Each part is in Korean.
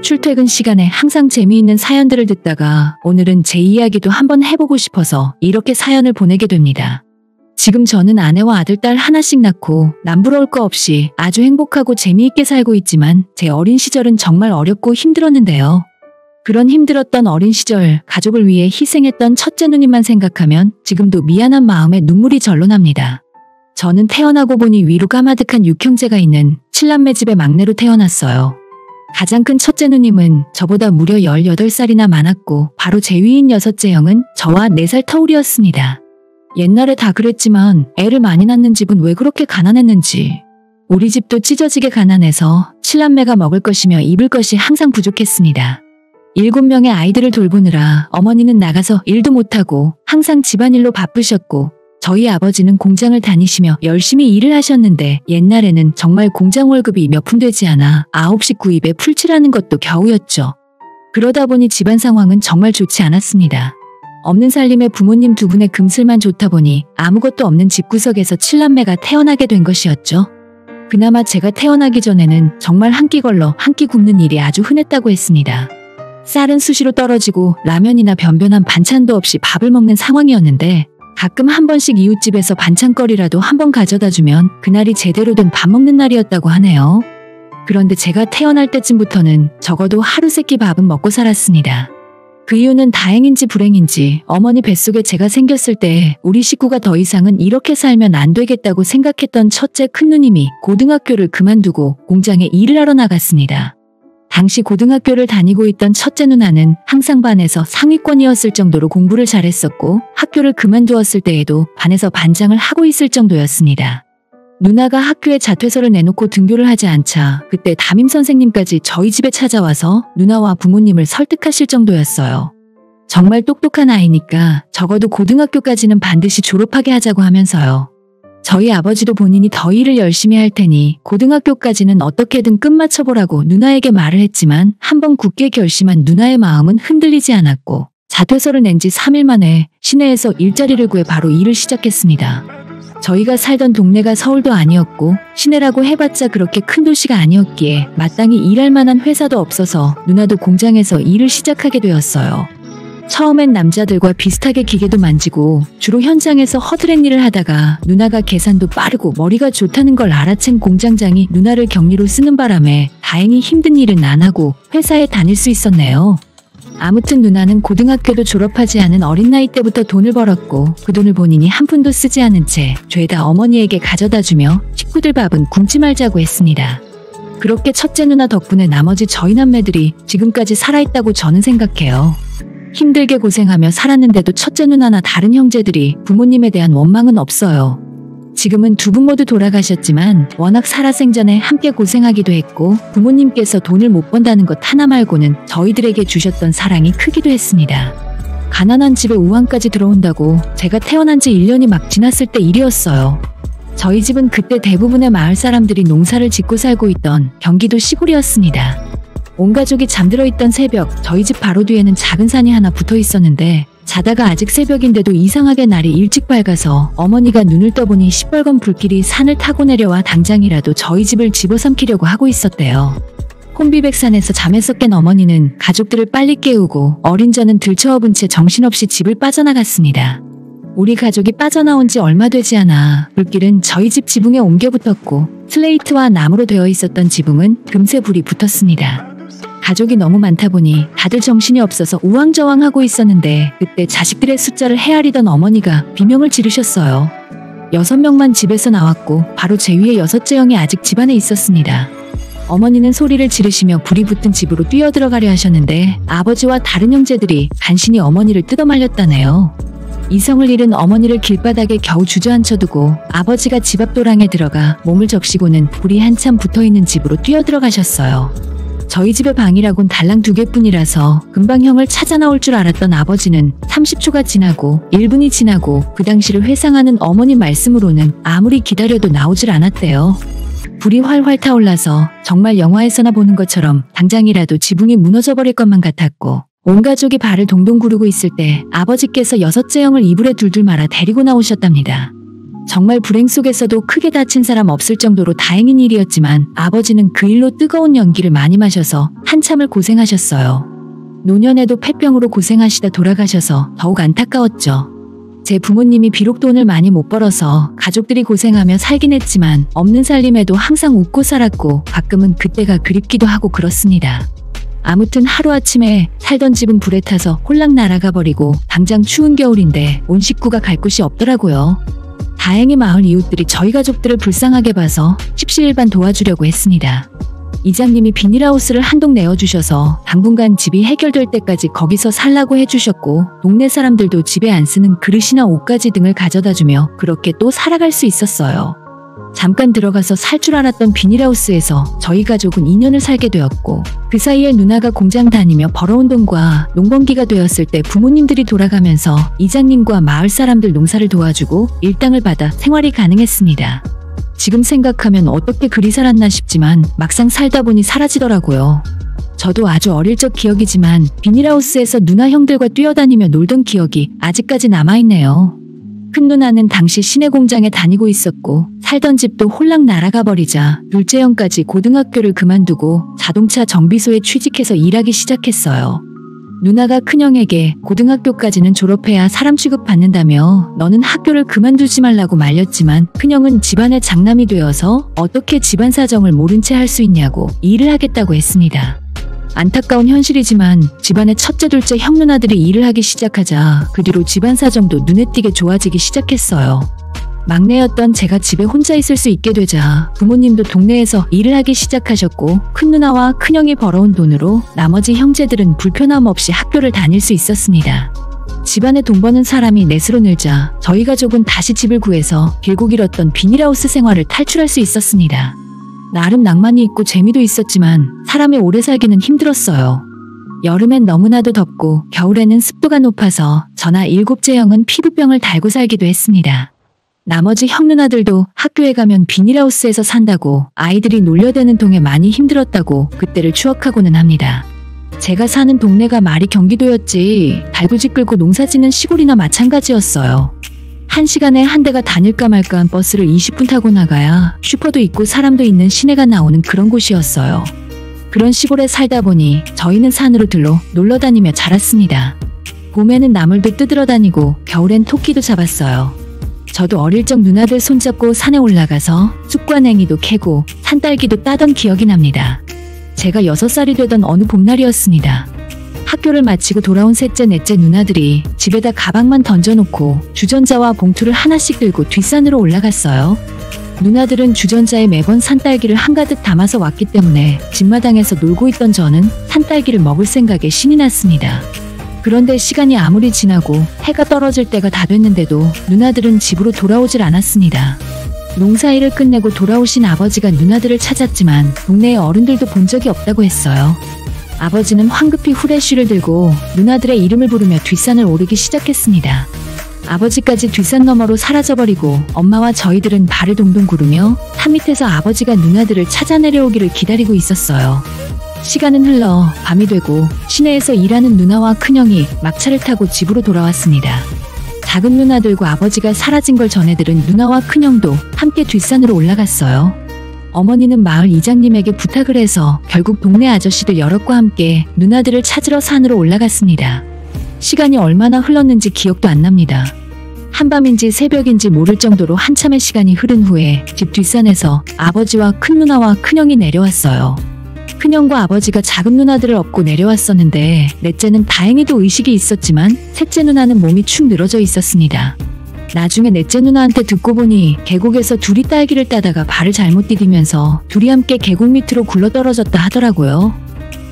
출퇴근 시간에 항상 재미있는 사연들을 듣다가 오늘은 제 이야기도 한번 해보고 싶어서 이렇게 사연을 보내게 됩니다. 지금 저는 아내와 아들, 딸 하나씩 낳고 남부러울 거 없이 아주 행복하고 재미있게 살고 있지만 제 어린 시절은 정말 어렵고 힘들었는데요. 그런 힘들었던 어린 시절 가족을 위해 희생했던 첫째 누님만 생각하면 지금도 미안한 마음에 눈물이 절로 납니다. 저는 태어나고 보니 위로 까마득한 6형제가 있는 7남매 집의 막내로 태어났어요. 가장 큰 첫째 누님은 저보다 무려 18살이나 많았고 바로 제 위인 여섯째 형은 저와 4살 터울이었습니다. 옛날에 다 그랬지만 애를 많이 낳는 집은 왜 그렇게 가난했는지. 우리 집도 찢어지게 가난해서 7남매가 먹을 것이며 입을 것이 항상 부족했습니다. 7명의 아이들을 돌보느라 어머니는 나가서 일도 못하고 항상 집안일로 바쁘셨고 저희 아버지는 공장을 다니시며 열심히 일을 하셨는데 옛날에는 정말 공장 월급이 몇 푼 되지 않아 9시 구입에 풀칠하는 것도 겨우였죠. 그러다 보니 집안 상황은 정말 좋지 않았습니다. 없는 살림에 부모님 2분의 금슬만 좋다 보니 아무것도 없는 집구석에서 7남매가 태어나게 된 것이었죠. 그나마 제가 태어나기 전에는 정말 한 끼 걸러 한 끼 굶는 일이 아주 흔했다고 했습니다. 쌀은 수시로 떨어지고 라면이나 변변한 반찬도 없이 밥을 먹는 상황이었는데 가끔 한 번씩 이웃집에서 반찬거리라도 한 번 가져다주면 그날이 제대로 된 밥 먹는 날이었다고 하네요. 그런데 제가 태어날 때쯤부터는 적어도 하루 3끼 밥은 먹고 살았습니다. 그 이유는 다행인지 불행인지 어머니 뱃속에 제가 생겼을 때 우리 식구가 더 이상은 이렇게 살면 안 되겠다고 생각했던 첫째 큰누님이 고등학교를 그만두고 공장에 일을 하러 나갔습니다. 당시 고등학교를 다니고 있던 첫째 누나는 항상 반에서 상위권이었을 정도로 공부를 잘했었고 학교를 그만두었을 때에도 반에서 반장을 하고 있을 정도였습니다. 누나가 학교에 자퇴서를 내놓고 등교를 하지 않자 그때 담임선생님까지 저희 집에 찾아와서 누나와 부모님을 설득하실 정도였어요. 정말 똑똑한 아이니까 적어도 고등학교까지는 반드시 졸업하게 하자고 하면서요. 저희 아버지도 본인이 더 일을 열심히 할 테니 고등학교까지는 어떻게든 끝마쳐보라고 누나에게 말을 했지만 한번 굳게 결심한 누나의 마음은 흔들리지 않았고 자퇴서를 낸 지 3일 만에 시내에서 일자리를 구해 바로 일을 시작했습니다. 저희가 살던 동네가 서울도 아니었고 시내라고 해봤자 그렇게 큰 도시가 아니었기에 마땅히 일할 만한 회사도 없어서 누나도 공장에서 일을 시작하게 되었어요. 처음엔 남자들과 비슷하게 기계도 만지고 주로 현장에서 허드렛 일을 하다가 누나가 계산도 빠르고 머리가 좋다는 걸 알아챈 공장장이 누나를 격리로 쓰는 바람에 다행히 힘든 일은 안 하고 회사에 다닐 수 있었네요. 아무튼 누나는 고등학교도 졸업하지 않은 어린 나이 때부터 돈을 벌었고 그 돈을 본인이 한 푼도 쓰지 않은 채 죄다 어머니에게 가져다주며 식구들 밥은 굶지 말자고 했습니다. 그렇게 첫째 누나 덕분에 나머지 저희 남매들이 지금까지 살아있다고 저는 생각해요. 힘들게 고생하며 살았는데도 첫째 누나나 다른 형제들이 부모님에 대한 원망은 없어요. 지금은 2분 모두 돌아가셨지만 워낙 살아생전에 함께 고생하기도 했고 부모님께서 돈을 못 번다는 것 하나 말고는 저희들에게 주셨던 사랑이 크기도 했습니다. 가난한 집에 우환까지 들어온다고 제가 태어난 지 1년이 막 지났을 때 일이었어요. 저희 집은 그때 대부분의 마을 사람들이 농사를 짓고 살고 있던 경기도 시골이었습니다. 온 가족이 잠들어 있던 새벽 저희 집 바로 뒤에는 작은 산이 하나 붙어 있었는데 자다가 아직 새벽인데도 이상하게 날이 일찍 밝아서 어머니가 눈을 떠보니 시뻘건 불길이 산을 타고 내려와 당장이라도 저희 집을 집어삼키려고 하고 있었대요. 혼비백산에서 잠에서 깬 어머니는 가족들을 빨리 깨우고 어린 저는 들쳐업은 채 정신없이 집을 빠져나갔습니다. 우리 가족이 빠져나온 지 얼마 되지 않아 불길은 저희 집 지붕에 옮겨 붙었고 슬레이트와 나무로 되어 있었던 지붕은 금세 불이 붙었습니다. 가족이 너무 많다 보니 다들 정신이 없어서 우왕좌왕하고 있었는데 그때 자식들의 숫자를 헤아리던 어머니가 비명을 지르셨어요. 6명만 집에서 나왔고 바로 제 위에 여섯째 형이 아직 집안에 있었습니다. 어머니는 소리를 지르시며 불이 붙은 집으로 뛰어들어가려 하셨는데 아버지와 다른 형제들이 간신히 어머니를 뜯어말렸다네요. 이성을 잃은 어머니를 길바닥에 겨우 주저앉혀두고 아버지가 집 앞 도랑에 들어가 몸을 적시고는 불이 한참 붙어있는 집으로 뛰어들어가셨어요. 저희 집의 방이라곤 달랑 2개뿐이라서 금방 형을 찾아 나올 줄 알았던 아버지는 30초가 지나고 1분이 지나고 그 당시를 회상하는 어머니 말씀으로는 아무리 기다려도 나오질 않았대요. 불이 활활 타올라서 정말 영화에서나 보는 것처럼 당장이라도 지붕이 무너져버릴 것만 같았고 온 가족이 발을 동동 구르고 있을 때 아버지께서 여섯째 형을 이불에 둘둘 말아 데리고 나오셨답니다. 정말 불행 속에서도 크게 다친 사람 없을 정도로 다행인 일이었지만 아버지는 그 일로 뜨거운 연기를 많이 마셔서 한참을 고생하셨어요. 노년에도 폐병으로 고생하시다 돌아가셔서 더욱 안타까웠죠. 제 부모님이 비록 돈을 많이 못 벌어서 가족들이 고생하며 살긴 했지만 없는 살림에도 항상 웃고 살았고 가끔은 그때가 그립기도 하고 그렇습니다. 아무튼 하루아침에 살던 집은 불에 타서 홀랑 날아가 버리고 당장 추운 겨울인데 온 식구가 갈 곳이 없더라고요. 다행히 마을 이웃들이 저희 가족들을 불쌍하게 봐서 십시일반 도와주려고 했습니다. 이장님이 비닐하우스를 한 동 내어주셔서 당분간 집이 해결될 때까지 거기서 살라고 해주셨고 동네 사람들도 집에 안 쓰는 그릇이나 옷가지 등을 가져다주며 그렇게 또 살아갈 수 있었어요. 잠깐 들어가서 살 줄 알았던 비닐하우스에서 저희 가족은 2년을 살게 되었고 그 사이에 누나가 공장 다니며 벌어온 돈과 농번기가 되었을 때 부모님들이 돌아가면서 이장님과 마을 사람들 농사를 도와주고 일당을 받아 생활이 가능했습니다. 지금 생각하면 어떻게 그리 살았나 싶지만 막상 살다 보니 사라지더라고요. 저도 아주 어릴 적 기억이지만 비닐하우스에서 누나 형들과 뛰어다니며 놀던 기억이 아직까지 남아있네요. 큰 누나는 당시 시내 공장에 다니고 있었고 살던 집도 홀랑 날아가 버리자 둘째 형까지 고등학교를 그만두고 자동차 정비소에 취직해서 일하기 시작했어요. 누나가 큰형에게 고등학교까지는 졸업해야 사람 취급받는다며 너는 학교를 그만두지 말라고 말렸지만 큰형은 집안의 장남이 되어서 어떻게 집안 사정을 모른 채 할 수 있냐고 일을 하겠다고 했습니다. 안타까운 현실이지만 집안의 첫째 둘째 형 누나들이 일을 하기 시작하자 그 뒤로 집안 사정도 눈에 띄게 좋아지기 시작했어요. 막내였던 제가 집에 혼자 있을 수 있게 되자 부모님도 동네에서 일을 하기 시작하셨고 큰 누나와 큰형이 벌어온 돈으로 나머지 형제들은 불편함 없이 학교를 다닐 수 있었습니다. 집안에 돈 버는 사람이 넷으로 늘자 저희 가족은 다시 집을 구해서 길고 길었던 비닐하우스 생활을 탈출할 수 있었습니다. 나름 낭만이 있고 재미도 있었지만 사람이 오래 살기는 힘들었어요. 여름엔 너무나도 덥고 겨울에는 습도가 높아서 저나 일곱째 형은 피부병을 달고 살기도 했습니다. 나머지 형 누나들도 학교에 가면 비닐하우스에서 산다고 아이들이 놀려대는 동에 많이 힘들었다고 그때를 추억하고는 합니다. 제가 사는 동네가 말이 경기도였지 달구지 끌고 농사짓는 시골이나 마찬가지였어요. 1시간에 한 대가 다닐까 말까한 버스를 20분 타고 나가야 슈퍼도 있고 사람도 있는 시내가 나오는 그런 곳이었어요. 그런 시골에 살다 보니 저희는 산으로 들러 놀러다니며 자랐습니다. 봄에는 나물도 뜯으러 다니고 겨울엔 토끼도 잡았어요. 저도 어릴 적 누나들 손잡고 산에 올라가서 쑥과 냉이도 캐고 산딸기도 따던 기억이 납니다. 제가 6살이 되던 어느 봄날이었습니다. 학교를 마치고 돌아온 셋째 넷째 누나들이 집에다 가방만 던져놓고 주전자와 봉투를 하나씩 들고 뒷산으로 올라갔어요. 누나들은 주전자에 매번 산딸기를 한가득 담아서 왔기 때문에 집마당에서 놀고 있던 저는 산딸기를 먹을 생각에 신이 났습니다. 그런데 시간이 아무리 지나고 해가 떨어질 때가 다 됐는데도 누나들은 집으로 돌아오질 않았습니다. 농사일을 끝내고 돌아오신 아버지가 누나들을 찾았지만 동네의 어른들도 본 적이 없다고 했어요. 아버지는 황급히 후레쉬를 들고 누나들의 이름을 부르며 뒷산을 오르기 시작했습니다. 아버지까지 뒷산 너머로 사라져버리고 엄마와 저희들은 발을 동동 구르며 산 밑에서 아버지가 누나들을 찾아 내려오기를 기다리고 있었어요. 시간은 흘러 밤이 되고 시내에서 일하는 누나와 큰형이 막차를 타고 집으로 돌아왔습니다. 작은 누나들과 아버지가 사라진 걸 전해들은 누나와 큰형도 함께 뒷산으로 올라갔어요. 어머니는 마을 이장님에게 부탁을 해서 결국 동네 아저씨들 여럿과 함께 누나들을 찾으러 산으로 올라갔습니다. 시간이 얼마나 흘렀는지 기억도 안 납니다. 한밤인지 새벽인지 모를 정도로 한참의 시간이 흐른 후에 집 뒷산에서 아버지와 큰 누나와 큰형이 내려왔어요. 큰형과 아버지가 작은 누나들을 업고 내려왔었는데 넷째는 다행히도 의식이 있었지만 셋째 누나는 몸이 축 늘어져 있었습니다. 나중에 넷째 누나한테 듣고 보니 계곡에서 둘이 딸기를 따다가 발을 잘못 디디면서 둘이 함께 계곡 밑으로 굴러떨어졌다 하더라고요.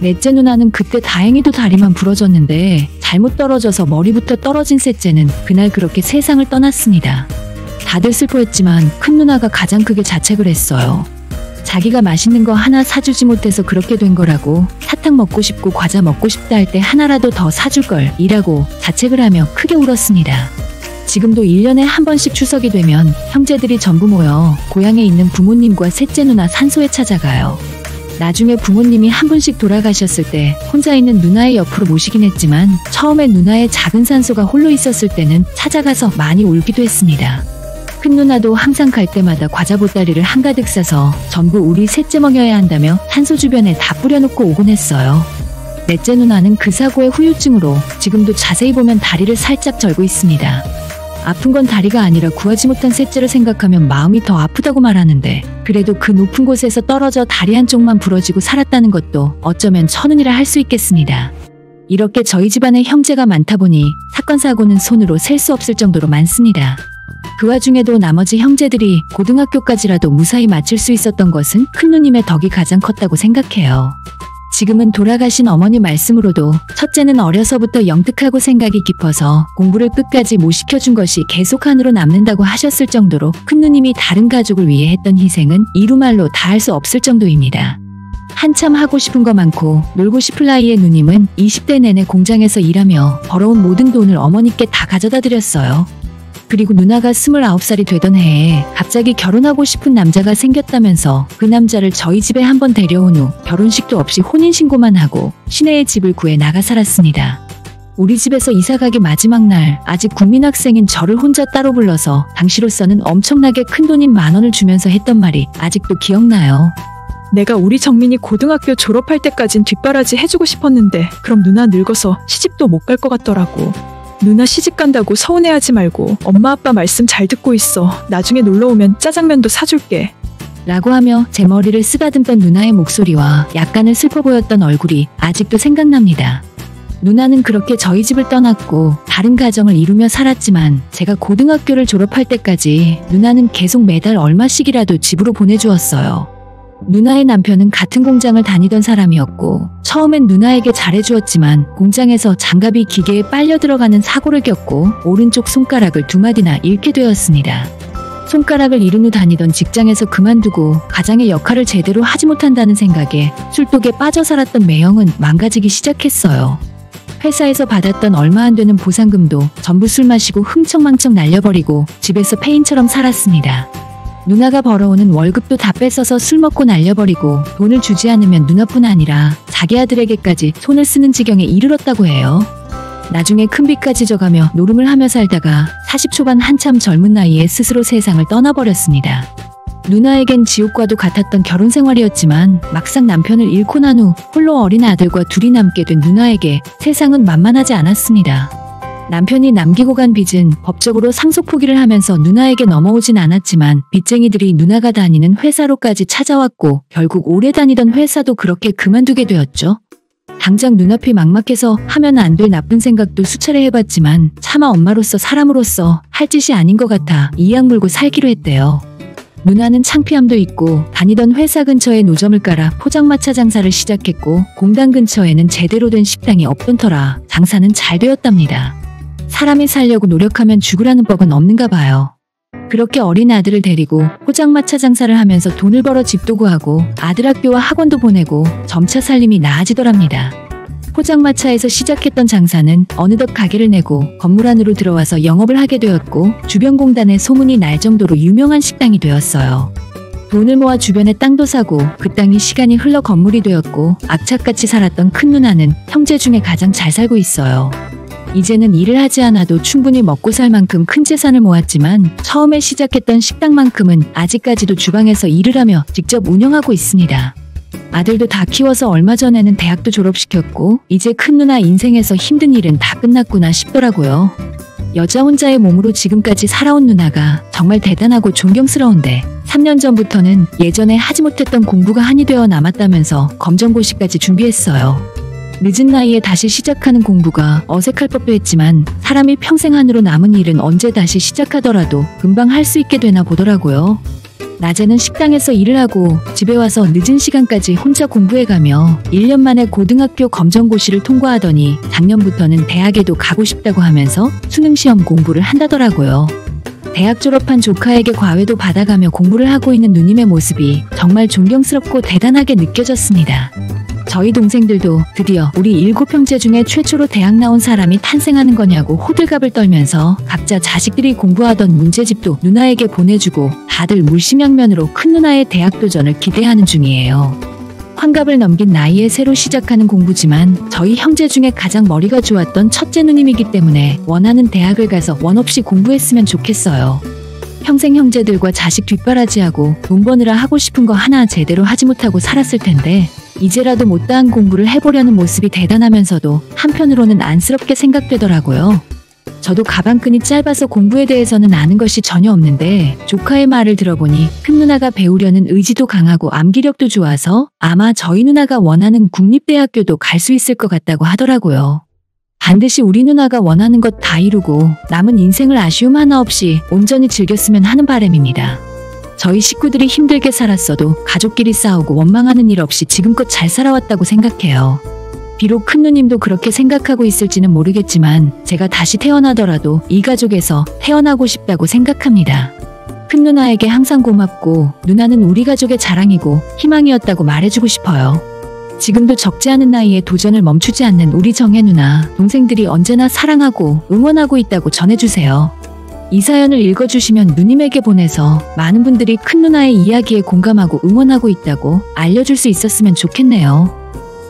넷째 누나는 그때 다행히도 다리만 부러졌는데 잘못 떨어져서 머리부터 떨어진 셋째는 그날 그렇게 세상을 떠났습니다. 다들 슬퍼했지만 큰 누나가 가장 크게 자책을 했어요. 자기가 맛있는 거 하나 사주지 못해서 그렇게 된 거라고, 사탕 먹고 싶고 과자 먹고 싶다 할 때 하나라도 더 사줄 걸 이라고 자책을 하며 크게 울었습니다. 지금도 1년에 한 번씩 추석이 되면 형제들이 전부 모여 고향에 있는 부모님과 셋째 누나 산소에 찾아가요. 나중에 부모님이 한 분씩 돌아가셨을 때 혼자 있는 누나의 옆으로 모시긴 했지만 처음에 누나의 작은 산소가 홀로 있었을 때는 찾아가서 많이 울기도 했습니다. 큰 누나도 항상 갈 때마다 과자 보따리를 한가득 싸서 전부 우리 셋째 먹여야 한다며 산소 주변에 다 뿌려놓고 오곤 했어요. 넷째 누나는 그 사고의 후유증으로 지금도 자세히 보면 다리를 살짝 절고 있습니다. 아픈 건 다리가 아니라 구하지 못한 셋째를 생각하면 마음이 더 아프다고 말하는데, 그래도 그 높은 곳에서 떨어져 다리 한쪽만 부러지고 살았다는 것도 어쩌면 천운이라 할 수 있겠습니다. 이렇게 저희 집안에 형제가 많다 보니 사건 사고는 손으로 셀 수 없을 정도로 많습니다. 그 와중에도 나머지 형제들이 고등학교까지라도 무사히 마칠 수 있었던 것은 큰누님의 덕이 가장 컸다고 생각해요. 지금은 돌아가신 어머니 말씀으로도 첫째는 어려서부터 영특하고 생각이 깊어서 공부를 끝까지 못 시켜준 것이 계속 한으로 남는다고 하셨을 정도로 큰누님이 다른 가족을 위해 했던 희생은 이루말로 다 할 수 없을 정도입니다. 한참 하고 싶은 거 많고 놀고 싶을 나이의 누님은 20대 내내 공장에서 일하며 벌어온 모든 돈을 어머니께 다 가져다 드렸어요. 그리고 누나가 29살이 되던 해에 갑자기 결혼하고 싶은 남자가 생겼다면서 그 남자를 저희 집에 한번 데려온 후 결혼식도 없이 혼인신고만 하고 시내에 집을 구해 나가 살았습니다. 우리 집에서 이사가기 마지막 날 아직 국민학생인 저를 혼자 따로 불러서 당시로서는 엄청나게 큰 돈인 10,000원을 주면서 했던 말이 아직도 기억나요. 내가 우리 정민이 고등학교 졸업할 때까진 뒷바라지 해주고 싶었는데 그럼 누나 늙어서 시집도 못 갈 것 같더라고. 누나 시집 간다고 서운해하지 말고 엄마 아빠 말씀 잘 듣고 있어. 나중에 놀러오면 짜장면도 사줄게. 라고 하며 제 머리를 쓰다듬던 누나의 목소리와 약간은 슬퍼 보였던 얼굴이 아직도 생각납니다. 누나는 그렇게 저희 집을 떠났고 다른 가정을 이루며 살았지만 제가 고등학교를 졸업할 때까지 누나는 계속 매달 얼마씩이라도 집으로 보내주었어요. 누나의 남편은 같은 공장을 다니던 사람이었고 처음엔 누나에게 잘해주었지만 공장에서 장갑이 기계에 빨려 들어가는 사고를 겪고 오른쪽 손가락을 2마디나 잃게 되었습니다. 손가락을 잃은 후 다니던 직장에서 그만두고 가장의 역할을 제대로 하지 못한다는 생각에 술독에 빠져 살았던 매형은 망가지기 시작했어요. 회사에서 받았던 얼마 안 되는 보상금도 전부 술 마시고 흥청망청 날려버리고 집에서 폐인처럼 살았습니다. 누나가 벌어오는 월급도 다 뺏어서 술 먹고 날려버리고 돈을 주지 않으면 누나뿐 아니라 자기 아들에게까지 손을 쓰는 지경에 이르렀다고 해요. 나중에 큰 빚까지 져가며 노름을 하며 살다가 40 초반 한참 젊은 나이에 스스로 세상을 떠나버렸습니다. 누나에겐 지옥과도 같았던 결혼 생활이었지만 막상 남편을 잃고 난 후 홀로 어린 아들과 둘이 남게 된 누나에게 세상은 만만하지 않았습니다. 남편이 남기고 간 빚은 법적으로 상속 포기를 하면서 누나에게 넘어오진 않았지만 빚쟁이들이 누나가 다니는 회사로까지 찾아왔고 결국 오래 다니던 회사도 그렇게 그만두게 되었죠. 당장 눈앞이 막막해서 하면 안 될 나쁜 생각도 수차례 해봤지만 차마 엄마로서 사람으로서 할 짓이 아닌 것 같아 이악 물고 살기로 했대요. 누나는 창피함도 있고 다니던 회사 근처에 노점을 깔아 포장마차 장사를 시작했고 공단 근처에는 제대로 된 식당이 없던 터라 장사는 잘 되었답니다. 사람이 살려고 노력하면 죽으라는 법은 없는가 봐요. 그렇게 어린 아들을 데리고 포장마차 장사를 하면서 돈을 벌어 집도 구하고 아들 학교와 학원도 보내고 점차 살림이 나아지더랍니다. 포장마차에서 시작했던 장사는 어느덧 가게를 내고 건물 안으로 들어와서 영업을 하게 되었고 주변 공단에 소문이 날 정도로 유명한 식당이 되었어요. 돈을 모아 주변에 땅도 사고 그 땅이 시간이 흘러 건물이 되었고 악착같이 살았던 큰 누나는 형제 중에 가장 잘 살고 있어요. 이제는 일을 하지 않아도 충분히 먹고 살 만큼 큰 재산을 모았지만 처음에 시작했던 식당만큼은 아직까지도 주방에서 일을 하며 직접 운영하고 있습니다. 아들도 다 키워서 얼마 전에는 대학도 졸업시켰고 이제 큰 누나 인생에서 힘든 일은 다 끝났구나 싶더라고요. 여자 혼자의 몸으로 지금까지 살아온 누나가 정말 대단하고 존경스러운데 3년 전부터는 예전에 하지 못했던 공부가 한이 되어 남았다면서 검정고시까지 준비했어요. 늦은 나이에 다시 시작하는 공부가 어색할 법도 했지만 사람이 평생 한으로 남은 일은 언제 다시 시작하더라도 금방 할 수 있게 되나 보더라고요. 낮에는 식당에서 일을 하고 집에 와서 늦은 시간까지 혼자 공부해가며 1년 만에 고등학교 검정고시를 통과하더니 작년부터는 대학에도 가고 싶다고 하면서 수능시험 공부를 한다더라고요. 대학 졸업한 조카에게 과외도 받아가며 공부를 하고 있는 누님의 모습이 정말 존경스럽고 대단하게 느껴졌습니다. 저희 동생들도 드디어 우리 7형제 중에 최초로 대학 나온 사람이 탄생하는 거냐고 호들갑을 떨면서 각자 자식들이 공부하던 문제집도 누나에게 보내주고 다들 물심양면으로 큰 누나의 대학 도전을 기대하는 중이에요. 환갑을 넘긴 나이에 새로 시작하는 공부지만 저희 형제 중에 가장 머리가 좋았던 첫째 누님이기 때문에 원하는 대학을 가서 원 없이 공부했으면 좋겠어요. 평생 형제들과 자식 뒷바라지하고 돈 버느라 하고 싶은 거 하나 제대로 하지 못하고 살았을 텐데 이제라도 못다한 공부를 해보려는 모습이 대단하면서도 한편으로는 안쓰럽게 생각되더라고요. 저도 가방끈이 짧아서 공부에 대해서는 아는 것이 전혀 없는데 조카의 말을 들어보니 큰 누나가 배우려는 의지도 강하고 암기력도 좋아서 아마 저희 누나가 원하는 국립대학교도 갈 수 있을 것 같다고 하더라고요. 반드시 우리 누나가 원하는 것 다 이루고 남은 인생을 아쉬움 하나 없이 온전히 즐겼으면 하는 바람입니다. 저희 식구들이 힘들게 살았어도 가족끼리 싸우고 원망하는 일 없이 지금껏 잘 살아왔다고 생각해요. 비록 큰누님도 그렇게 생각하고 있을지는 모르겠지만 제가 다시 태어나더라도 이 가족에서 태어나고 싶다고 생각합니다. 큰누나에게 항상 고맙고 누나는 우리 가족의 자랑이고 희망이었다고 말해주고 싶어요. 지금도 적지 않은 나이에 도전을 멈추지 않는 우리 정혜 누나, 동생들이 언제나 사랑하고 응원하고 있다고 전해주세요. 이 사연을 읽어주시면 누님에게 보내서 많은 분들이 큰 누나의 이야기에 공감하고 응원하고 있다고 알려줄 수 있었으면 좋겠네요.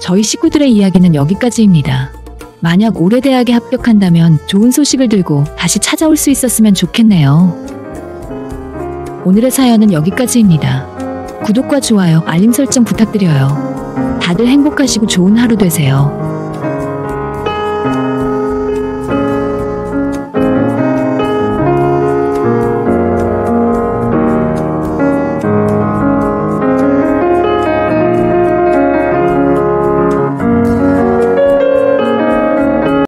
저희 식구들의 이야기는 여기까지입니다. 만약 올해 대학에 합격한다면 좋은 소식을 들고 다시 찾아올 수 있었으면 좋겠네요. 오늘의 사연은 여기까지입니다. 구독과 좋아요, 알림 설정 부탁드려요. 다들 행복하시고 좋은 하루 되세요.